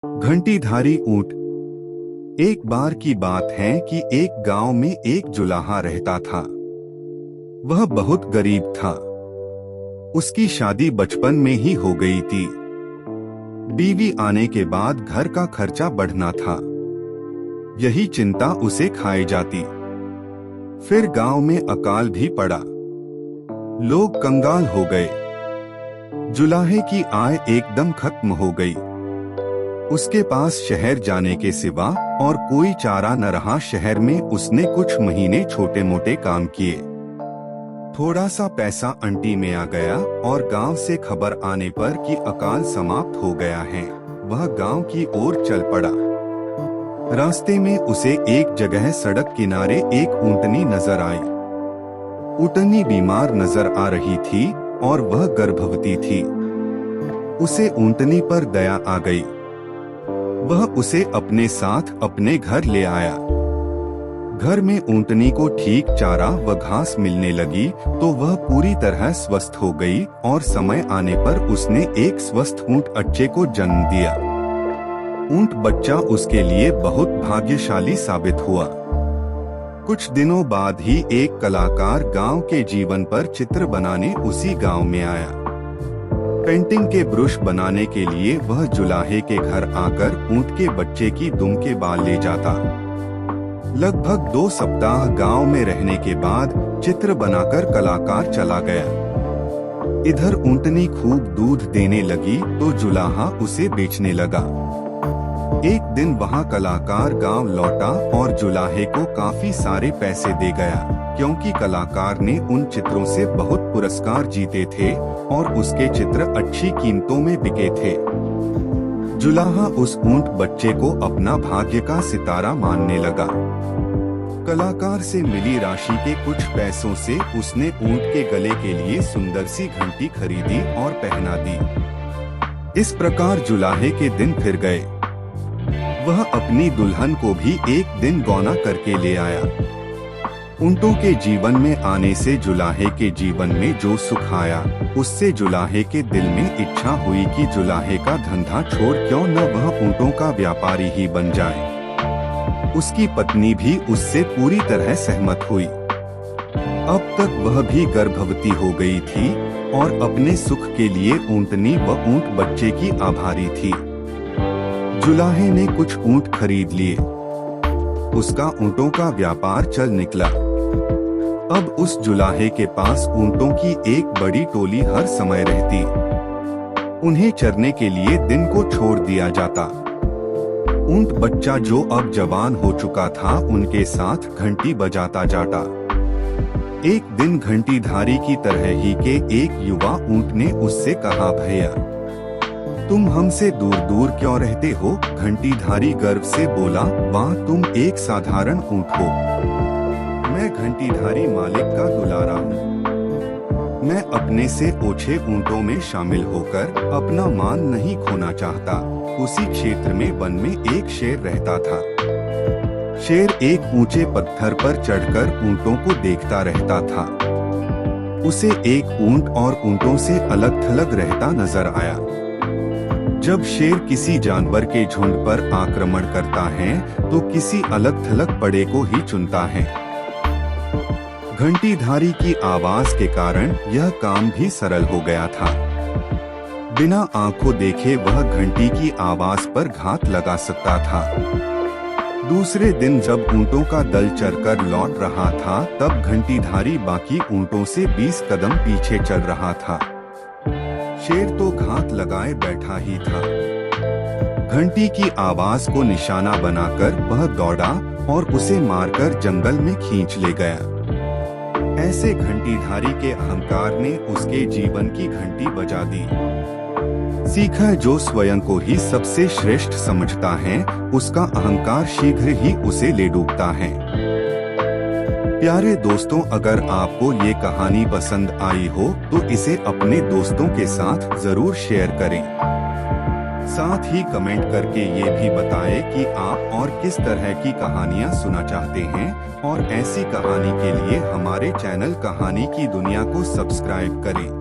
घंटीधारी ऊंट। एक बार की बात है कि एक गांव में एक जुलाहा रहता था। वह बहुत गरीब था। उसकी शादी बचपन में ही हो गई थी। बीवी आने के बाद घर का खर्चा बढ़ना था, यही चिंता उसे खाए जाती। फिर गांव में अकाल भी पड़ा। लोग कंगाल हो गए। जुलाहे की आय एकदम खत्म हो गई। उसके पास शहर जाने के सिवा और कोई चारा न रहा। शहर में उसने कुछ महीने छोटे मोटे काम किए। थोड़ा सा पैसा अंटी में आ गया और गांव से खबर आने पर कि अकाल समाप्त हो गया है, वह गांव की ओर चल पड़ा। रास्ते में उसे एक जगह सड़क किनारे एक ऊंटनी नजर आई। ऊंटनी बीमार नजर आ रही थी और वह गर्भवती थी। उसे ऊंटनी पर दया आ गई। वह उसे अपने साथ अपने घर ले आया। घर में ऊंटनी को ठीक चारा व घास मिलने लगी तो वह पूरी तरह स्वस्थ हो गई और समय आने पर उसने एक स्वस्थ ऊंट बच्चे को जन्म दिया। ऊंट बच्चा उसके लिए बहुत भाग्यशाली साबित हुआ। कुछ दिनों बाद ही एक कलाकार गांव के जीवन पर चित्र बनाने उसी गांव में आया। पेंटिंग के ब्रश बनाने के लिए वह जुलाहे के घर आकर ऊंट के बच्चे की दुम के बाल ले जाता। लगभग 2 सप्ताह गांव में रहने के बाद चित्र बनाकर कलाकार चला गया। इधर ऊंटनी खूब दूध देने लगी तो जुलाहा उसे बेचने लगा। एक दिन वहां कलाकार गांव लौटा और जुलाहे को काफी सारे पैसे दे गया, क्योंकि कलाकार ने उन चित्रों से बहुत पुरस्कार जीते थे और उसके चित्र अच्छी कीमतों में बिके थे। जुलाहा उस ऊंट बच्चे को अपना भाग्य का सितारा मानने लगा। कलाकार से मिली राशि के कुछ पैसों से उसने ऊंट के गले के लिए सुंदर सी घंटी खरीदी और पहना दी। इस प्रकार जुलाहे के दिन फिर गए। वह अपनी दुल्हन को भी एक दिन गौना करके ले आया। ऊंटों के जीवन में आने से जुलाहे के जीवन में जो सुख आया, उससे जुलाहे के दिल में इच्छा हुई कि जुलाहे का धंधा छोड़ क्यों न वह ऊंटों का व्यापारी ही बन जाए। उसकी पत्नी भी उससे पूरी तरह सहमत हुई। अब तक वह भी गर्भवती हो गई थी और अपने सुख के लिए ऊंटनी व ऊंट बच्चे की आभारी थी। जुलाहे ने कुछ ऊंट खरीद लिए। उसका ऊंटों का व्यापार चल निकला। अब उस जुलाहे के पास ऊंटों की एक बड़ी टोली हर समय रहती। उन्हें चरने के लिए दिन को छोड़ दिया जाता। ऊंट बच्चा जो अब जवान हो चुका था उनके साथ घंटी बजाता जाता। एक दिन घंटीधारी की तरह ही के एक युवा ऊंट ने उससे कहा, भैया तुम हमसे दूर दूर क्यों रहते हो? घंटीधारी गर्व से बोला, वाह तुम एक साधारण ऊंट हो। मैं घंटीधारी मालिक का दुलारा हूँ। मैं अपने से ओछे ऊंटों में शामिल होकर अपना मान नहीं खोना चाहता। उसी क्षेत्र में वन में एक शेर रहता था। शेर एक ऊंचे पत्थर पर चढ़कर ऊंटों को देखता रहता था। उसे एक ऊंट और ऊंटों से अलग थलग रहता नजर आया। जब शेर किसी जानवर के झुंड पर आक्रमण करता है तो किसी अलग थलग पड़े को ही चुनता है। घंटीधारी की आवाज के कारण यह काम भी सरल हो गया था। बिना आंखों देखे वह घंटी की आवाज पर घात लगा सकता था। दूसरे दिन जब ऊंटों का दल चरकर लौट रहा था तब घंटीधारी बाकी ऊंटों से 20 कदम पीछे चल रहा था। शेर तो घात लगाए बैठा ही था। घंटी की आवाज को निशाना बनाकर वह दौड़ा और उसे मारकर जंगल में खींच ले गया। ऐसे घंटीधारी के अहंकार ने उसके जीवन की घंटी बजा दी। सीखा, जो स्वयं को ही सबसे श्रेष्ठ समझता है उसका अहंकार शीघ्र ही उसे ले डूबता है। प्यारे दोस्तों, अगर आपको ये कहानी पसंद आई हो तो इसे अपने दोस्तों के साथ जरूर शेयर करें। साथ ही कमेंट करके ये भी बताएं कि आप और किस तरह की कहानियाँ सुनना चाहते हैं और ऐसी कहानी के लिए हमारे चैनल कहानी की दुनिया को सब्सक्राइब करें।